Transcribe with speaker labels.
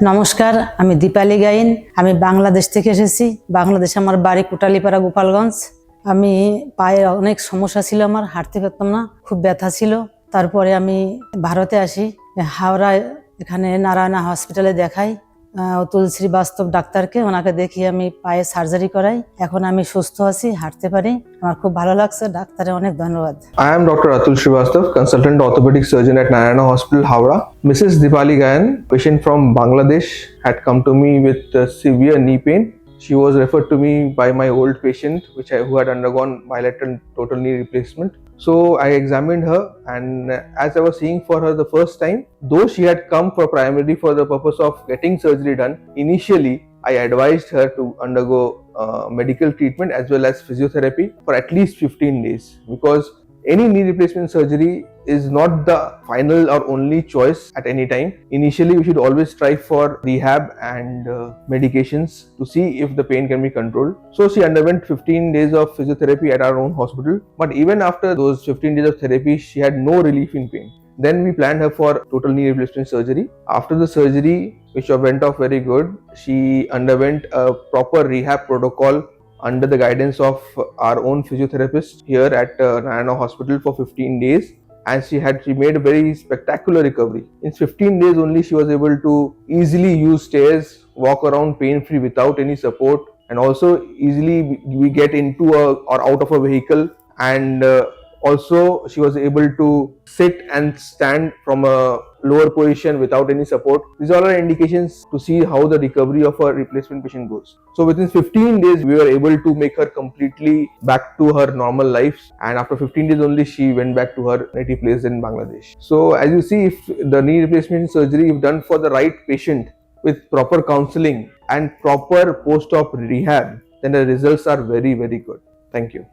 Speaker 1: নমস্কার, আমি দীপালি গাইন। আমি বাংলাদেশ থেকে এসেছি। বাংলাদেশে আমার বাড়ি কোটালীপাড়া, গোপালগঞ্জ। আমি পায়ে অনেক সমস্যা ছিল, আমার হাঁটতে পারতাম না, খুব ব্যথা ছিল। তারপরে আমি ভারতে আসি, হাওড়া এখানে নারায়ণা হসপিটালে দেখাই অতুল শ্রীবাস্তব ডাক্তারকে। ওনাকে দেখিয়ে আমি পায়ে সার্জারি করাই। এখন আমি সুস্থ আছি, হাঁটতে পারি। আমার খুব ভালো লাগছে। ডাক্তারের অনেক ধন্যবাদ।
Speaker 2: I am Dr. Atul Srivastava, consultant orthopedic surgeon at Narayana Hospital, Howrah. Mrs. Dipali Gain, patient from Bangladesh, had come to me with severe knee pain. She was referred to me by my old patient, who had undergone bilateral total knee replacement. So I examined her, and as I was seeing for her the first time, though she had come primarily for the purpose of getting surgery done, initially I advised her to undergo medical treatment as well as physiotherapy for at least 15 days, because any knee replacement surgery is not the final or only choice at any time. Initially, we should always strive for rehab and medications to see if the pain can be controlled. So she underwent 15 days of physiotherapy at our own hospital. But even after those 15 days of therapy, she had no relief in pain. Then we planned her for total knee replacement surgery. After the surgery, which went off very good, she underwent a proper rehab protocol under the guidance of our own physiotherapist here at Narayana Hospital for 15 days, and she made a very spectacular recovery. In 15 days only, she was able to easily use stairs, walk around pain-free without any support, and also easily we get into or out of a vehicle, and also she was able to sit and stand from a lower position without any support. These all are indications to see how the recovery of a replacement patient goes. So within 15 days, we were able to make her completely back to her normal life, and after 15 days only, she went back to her native place in Bangladesh. So as you see, if the knee replacement surgery is done for the right patient with proper counseling and proper post-op rehab, then the results are very, very good. Thank you.